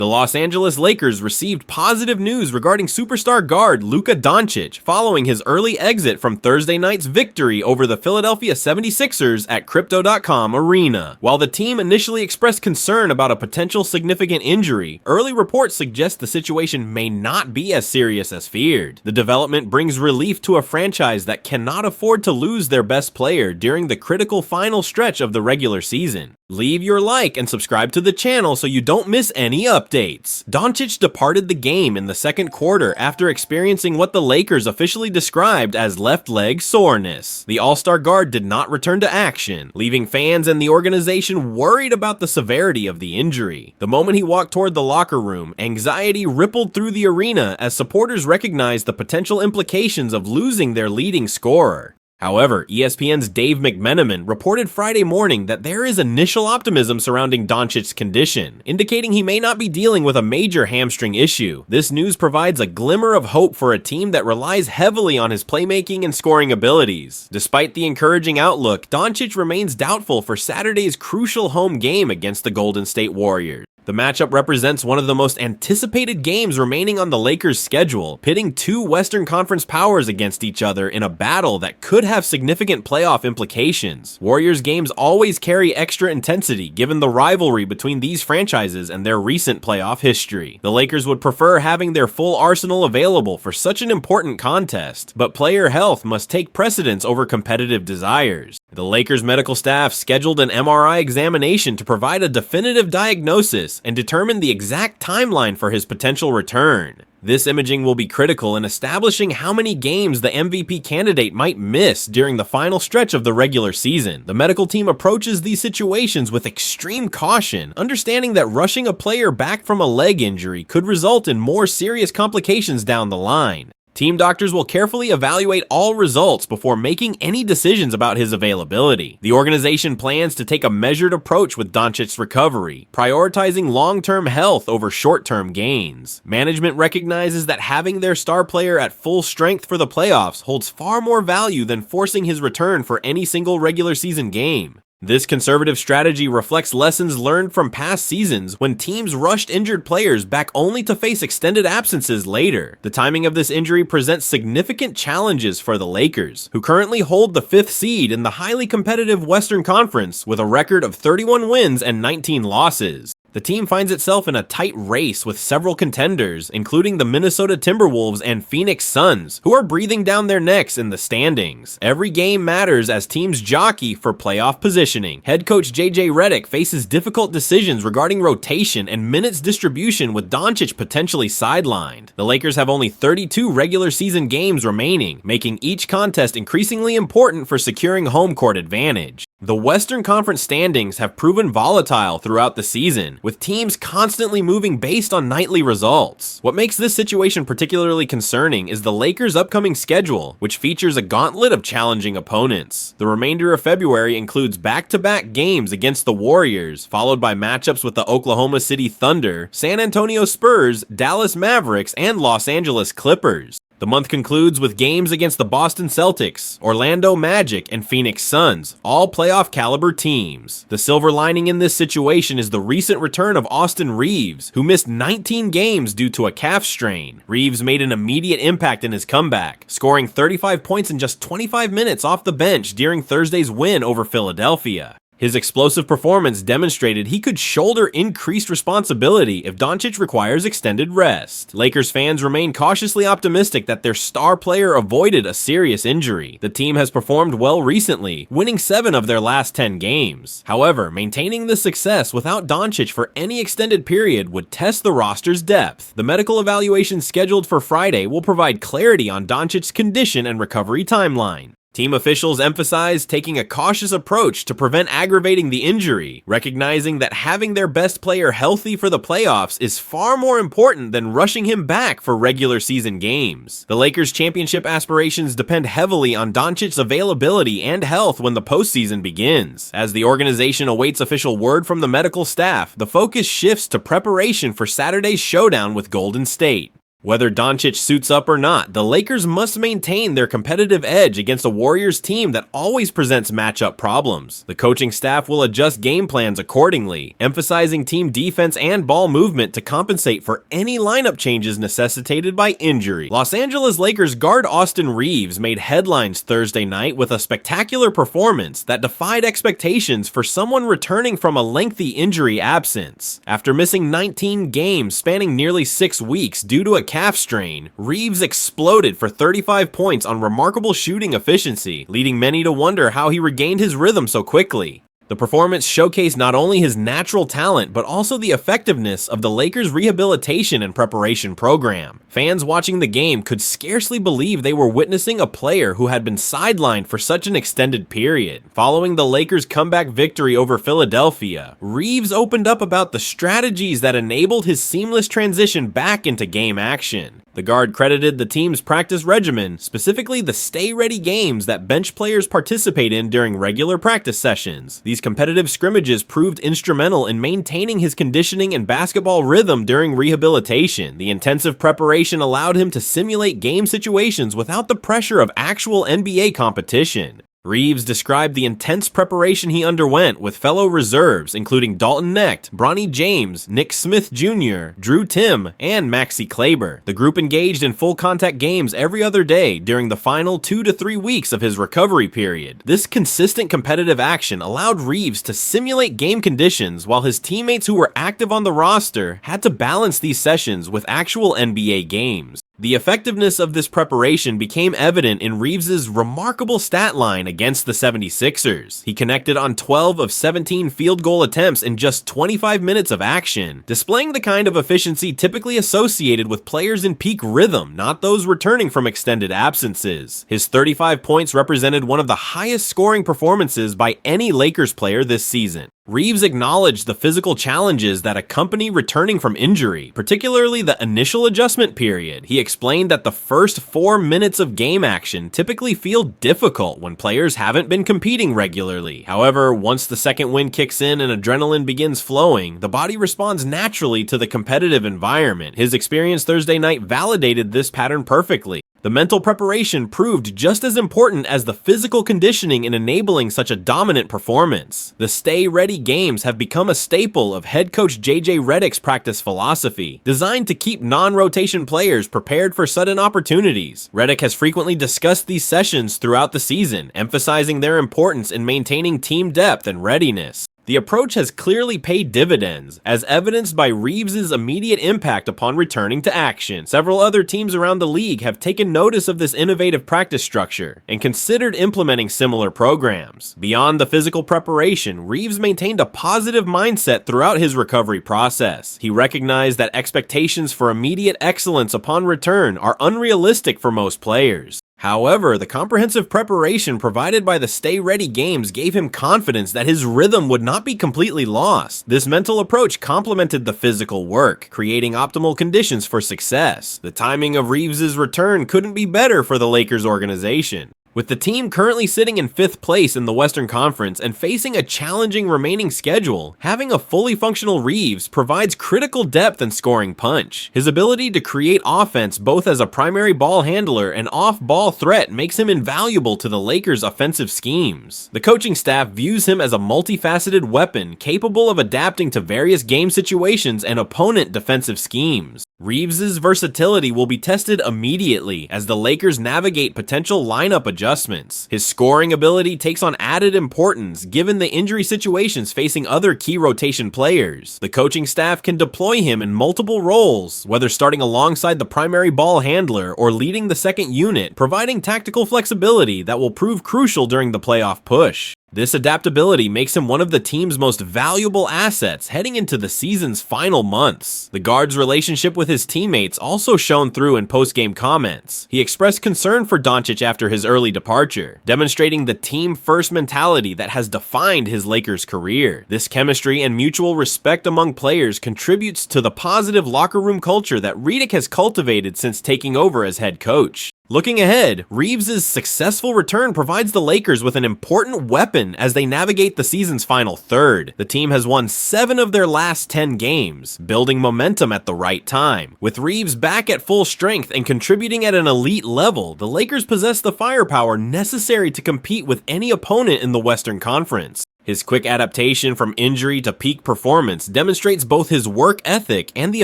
The Los Angeles Lakers received positive news regarding superstar guard Luka Doncic following his early exit from Thursday night's victory over the Philadelphia 76ers at Crypto.com Arena. While the team initially expressed concern about a potential significant injury, early reports suggest the situation may not be as serious as feared. The development brings relief to a franchise that cannot afford to lose their best player during the critical final stretch of the regular season. Leave your like and subscribe to the channel so you don't miss any updates. Doncic departed the game in the second quarter after experiencing what the Lakers officially described as left leg soreness. The All-Star guard did not return to action, leaving fans and the organization worried about the severity of the injury. The moment he walked toward the locker room, anxiety rippled through the arena as supporters recognized the potential implications of losing their leading scorer. However, ESPN's Dave McMenamin reported Friday morning that there is initial optimism surrounding Doncic's condition, indicating he may not be dealing with a major hamstring issue. This news provides a glimmer of hope for a team that relies heavily on his playmaking and scoring abilities. Despite the encouraging outlook, Doncic remains doubtful for Saturday's crucial home game against the Golden State Warriors. The matchup represents one of the most anticipated games remaining on the Lakers' schedule, pitting two Western Conference powers against each other in a battle that could have significant playoff implications. Warriors games always carry extra intensity given the rivalry between these franchises and their recent playoff history. The Lakers would prefer having their full arsenal available for such an important contest, but player health must take precedence over competitive desires. The Lakers medical staff scheduled an MRI examination to provide a definitive diagnosis and determine the exact timeline for his potential return. This imaging will be critical in establishing how many games the MVP candidate might miss during the final stretch of the regular season. The medical team approaches these situations with extreme caution, understanding that rushing a player back from a leg injury could result in more serious complications down the line. Team doctors will carefully evaluate all results before making any decisions about his availability. The organization plans to take a measured approach with Doncic's recovery, prioritizing long-term health over short-term gains. Management recognizes that having their star player at full strength for the playoffs holds far more value than forcing his return for any single regular season game. This conservative strategy reflects lessons learned from past seasons when teams rushed injured players back only to face extended absences later. The timing of this injury presents significant challenges for the Lakers, who currently hold the 5th seed in the highly competitive Western Conference with a record of 31 wins and 19 losses. The team finds itself in a tight race with several contenders, including the Minnesota Timberwolves and Phoenix Suns, who are breathing down their necks in the standings. Every game matters as teams jockey for playoff positioning. Head coach JJ Redick faces difficult decisions regarding rotation and minutes distribution with Doncic potentially sidelined. The Lakers have only 32 regular season games remaining, making each contest increasingly important for securing home court advantage. The Western Conference standings have proven volatile throughout the season, with teams constantly moving based on nightly results. What makes this situation particularly concerning is the Lakers' upcoming schedule, which features a gauntlet of challenging opponents. The remainder of February includes back-to-back games against the Warriors, followed by matchups with the Oklahoma City Thunder, San Antonio Spurs, Dallas Mavericks, and Los Angeles Clippers. The month concludes with games against the Boston Celtics, Orlando Magic, and Phoenix Suns, all playoff-caliber teams. The silver lining in this situation is the recent return of Austin Reaves, who missed 19 games due to a calf strain. Reaves made an immediate impact in his comeback, scoring 35 points in just 25 minutes off the bench during Thursday's win over Philadelphia. His explosive performance demonstrated he could shoulder increased responsibility if Doncic requires extended rest. Lakers fans remain cautiously optimistic that their star player avoided a serious injury. The team has performed well recently, winning 7 of their last 10 games. However, maintaining this success without Doncic for any extended period would test the roster's depth. The medical evaluation scheduled for Friday will provide clarity on Doncic's condition and recovery timeline. Team officials emphasize taking a cautious approach to prevent aggravating the injury, recognizing that having their best player healthy for the playoffs is far more important than rushing him back for regular season games. The Lakers' championship aspirations depend heavily on Doncic's availability and health when the postseason begins. As the organization awaits official word from the medical staff, the focus shifts to preparation for Saturday's showdown with Golden State. Whether Doncic suits up or not, the Lakers must maintain their competitive edge against a Warriors team that always presents matchup problems. The coaching staff will adjust game plans accordingly, emphasizing team defense and ball movement to compensate for any lineup changes necessitated by injury. Los Angeles Lakers guard Austin Reaves made headlines Thursday night with a spectacular performance that defied expectations for someone returning from a lengthy injury absence. After missing 19 games spanning nearly 6 weeks due to a calf strain, Reaves exploded for 35 points on remarkable shooting efficiency, leading many to wonder how he regained his rhythm so quickly. The performance showcased not only his natural talent, but also the effectiveness of the Lakers' rehabilitation and preparation program. Fans watching the game could scarcely believe they were witnessing a player who had been sidelined for such an extended period. Following the Lakers' comeback victory over Philadelphia, Reaves opened up about the strategies that enabled his seamless transition back into game action. The guard credited the team's practice regimen, specifically the stay-ready games that bench players participate in during regular practice sessions. These competitive scrimmages proved instrumental in maintaining his conditioning and basketball rhythm during rehabilitation. The intensive preparation allowed him to simulate game situations without the pressure of actual NBA competition. Reaves described the intense preparation he underwent with fellow reserves, including Dalton Knecht, Bronny James, Nick Smith Jr., Drew Timm, and Maxi Kleber. The group engaged in full-contact games every other day during the final 2 to 3 weeks of his recovery period. This consistent competitive action allowed Reaves to simulate game conditions while his teammates who were active on the roster had to balance these sessions with actual NBA games. The effectiveness of this preparation became evident in Reaves' remarkable stat line against the 76ers. He connected on 12 of 17 field goal attempts in just 25 minutes of action, displaying the kind of efficiency typically associated with players in peak rhythm, not those returning from extended absences. His 35 points represented one of the highest scoring performances by any Lakers player this season. Reaves acknowledged the physical challenges that accompany returning from injury, particularly the initial adjustment period. He explained that the first 4 minutes of game action typically feel difficult when players haven't been competing regularly. However, once the second wind kicks in and adrenaline begins flowing, the body responds naturally to the competitive environment. His experience Thursday night validated this pattern perfectly. The mental preparation proved just as important as the physical conditioning in enabling such a dominant performance. The stay-ready games have become a staple of head coach JJ Redick's practice philosophy, designed to keep non-rotation players prepared for sudden opportunities. Redick has frequently discussed these sessions throughout the season, emphasizing their importance in maintaining team depth and readiness. The approach has clearly paid dividends, as evidenced by Reaves' immediate impact upon returning to action. Several other teams around the league have taken notice of this innovative practice structure and considered implementing similar programs. Beyond the physical preparation, Reaves maintained a positive mindset throughout his recovery process. He recognized that expectations for immediate excellence upon return are unrealistic for most players. However, the comprehensive preparation provided by the stay-ready games gave him confidence that his rhythm would not be completely lost. This mental approach complemented the physical work, creating optimal conditions for success. The timing of Reaves' return couldn't be better for the Lakers organization. With the team currently sitting in 5th place in the Western Conference and facing a challenging remaining schedule, having a fully functional Reaves provides critical depth and scoring punch. His ability to create offense both as a primary ball handler and off-ball threat makes him invaluable to the Lakers' offensive schemes. The coaching staff views him as a multifaceted weapon capable of adapting to various game situations and opponent defensive schemes. Reaves' versatility will be tested immediately as the Lakers navigate potential lineup adjustments. His scoring ability takes on added importance given the injury situations facing other key rotation players. The coaching staff can deploy him in multiple roles, whether starting alongside the primary ball handler or leading the second unit, providing tactical flexibility that will prove crucial during the playoff push. This adaptability makes him one of the team's most valuable assets heading into the season's final months. The guard's relationship with his teammates also shone through in post-game comments. He expressed concern for Doncic after his early departure, demonstrating the team-first mentality that has defined his Lakers career. This chemistry and mutual respect among players contributes to the positive locker room culture that Redick has cultivated since taking over as head coach. Looking ahead, Reaves' successful return provides the Lakers with an important weapon as they navigate the season's final third. The team has won 7 of their last 10 games, building momentum at the right time. With Reaves back at full strength and contributing at an elite level, the Lakers possess the firepower necessary to compete with any opponent in the Western Conference. His quick adaptation from injury to peak performance demonstrates both his work ethic and the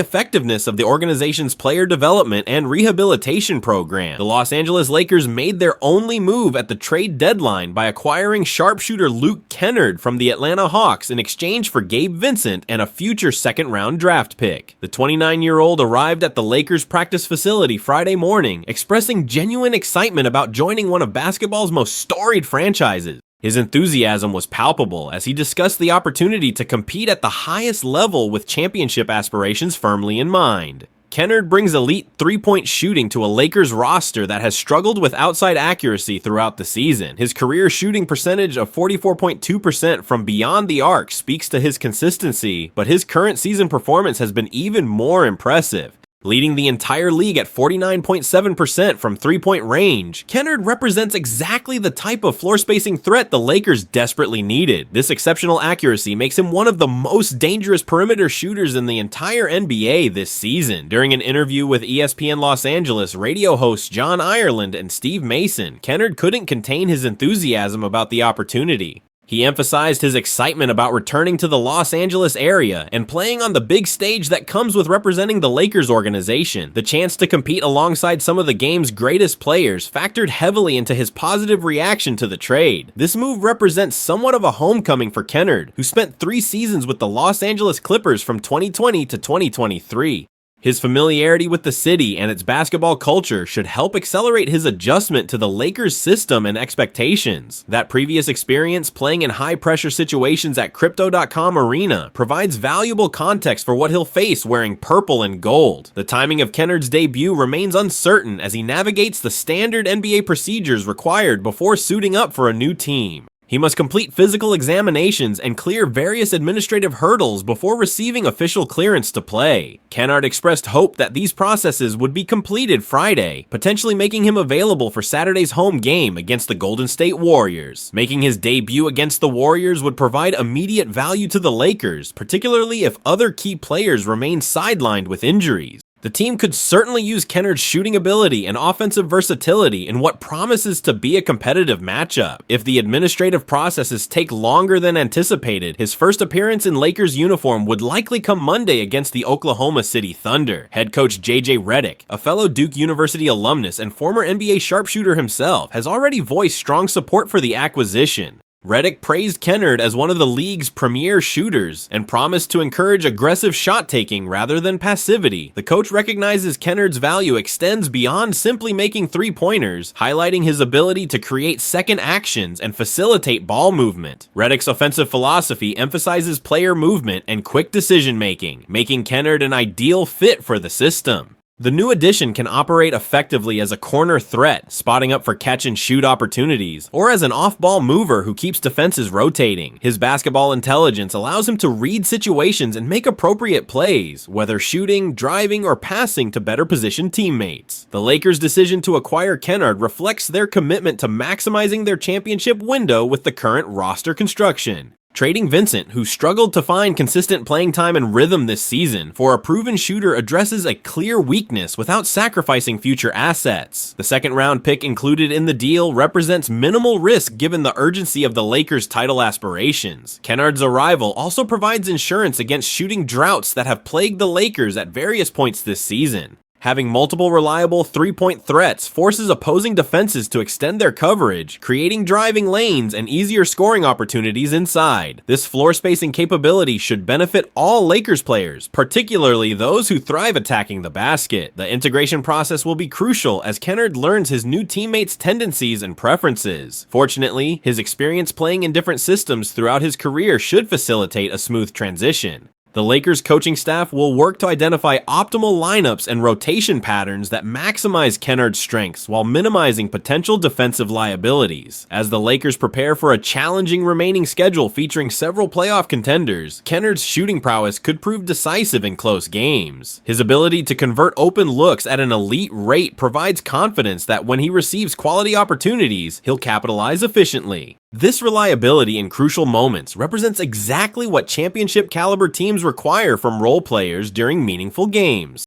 effectiveness of the organization's player development and rehabilitation program. The Los Angeles Lakers made their only move at the trade deadline by acquiring sharpshooter Luka Kennard from the Atlanta Hawks in exchange for Gabe Vincent and a future second-round draft pick. The 29-year-old arrived at the Lakers practice facility Friday morning, expressing genuine excitement about joining one of basketball's most storied franchises. His enthusiasm was palpable as he discussed the opportunity to compete at the highest level with championship aspirations firmly in mind. Kennard brings elite three-point shooting to a Lakers roster that has struggled with outside accuracy throughout the season. His career shooting percentage of 44.2% from beyond the arc speaks to his consistency, but his current season performance has been even more impressive. Leading the entire league at 49.7% from three-point range, Kennard represents exactly the type of floor-spacing threat the Lakers desperately needed. This exceptional accuracy makes him one of the most dangerous perimeter shooters in the entire NBA this season. During an interview with ESPN Los Angeles radio hosts John Ireland and Steve Mason, Kennard couldn't contain his enthusiasm about the opportunity. He emphasized his excitement about returning to the Los Angeles area and playing on the big stage that comes with representing the Lakers organization. The chance to compete alongside some of the game's greatest players factored heavily into his positive reaction to the trade. This move represents somewhat of a homecoming for Kennard, who spent 3 seasons with the Los Angeles Clippers from 2020 to 2023. His familiarity with the city and its basketball culture should help accelerate his adjustment to the Lakers' system and expectations. That previous experience playing in high-pressure situations at Crypto.com Arena provides valuable context for what he'll face wearing purple and gold. The timing of Kennard's debut remains uncertain as he navigates the standard NBA procedures required before suiting up for a new team. He must complete physical examinations and clear various administrative hurdles before receiving official clearance to play. Kennard expressed hope that these processes would be completed Friday, potentially making him available for Saturday's home game against the Golden State Warriors. Making his debut against the Warriors would provide immediate value to the Lakers, particularly if other key players remain sidelined with injuries. The team could certainly use Kennard's shooting ability and offensive versatility in what promises to be a competitive matchup. If the administrative processes take longer than anticipated, his first appearance in Lakers uniform would likely come Monday against the Oklahoma City Thunder. Head coach J.J. Redick, a fellow Duke University alumnus and former NBA sharpshooter himself, has already voiced strong support for the acquisition. Redick praised Kennard as one of the league's premier shooters and promised to encourage aggressive shot-taking rather than passivity. The coach recognizes Kennard's value extends beyond simply making three-pointers, highlighting his ability to create second actions and facilitate ball movement. Redick's offensive philosophy emphasizes player movement and quick decision-making, making Kennard an ideal fit for the system. The new addition can operate effectively as a corner threat, spotting up for catch-and-shoot opportunities, or as an off-ball mover who keeps defenses rotating. His basketball intelligence allows him to read situations and make appropriate plays, whether shooting, driving, or passing to better position teammates. The Lakers' decision to acquire Kennard reflects their commitment to maximizing their championship window with the current roster construction. Trading Vincent, who struggled to find consistent playing time and rhythm this season, for a proven shooter addresses a clear weakness without sacrificing future assets. The second-round pick included in the deal represents minimal risk given the urgency of the Lakers' title aspirations. Kennard's arrival also provides insurance against shooting droughts that have plagued the Lakers at various points this season. Having multiple reliable three-point threats forces opposing defenses to extend their coverage, creating driving lanes and easier scoring opportunities inside. This floor spacing capability should benefit all Lakers players, particularly those who thrive attacking the basket. The integration process will be crucial as Kennard learns his new teammates' tendencies and preferences. Fortunately, his experience playing in different systems throughout his career should facilitate a smooth transition. The Lakers coaching staff will work to identify optimal lineups and rotation patterns that maximize Kennard's strengths while minimizing potential defensive liabilities. As the Lakers prepare for a challenging remaining schedule featuring several playoff contenders, Kennard's shooting prowess could prove decisive in close games. His ability to convert open looks at an elite rate provides confidence that when he receives quality opportunities, he'll capitalize efficiently. This reliability in crucial moments represents exactly what championship caliber teams require from role players during meaningful games.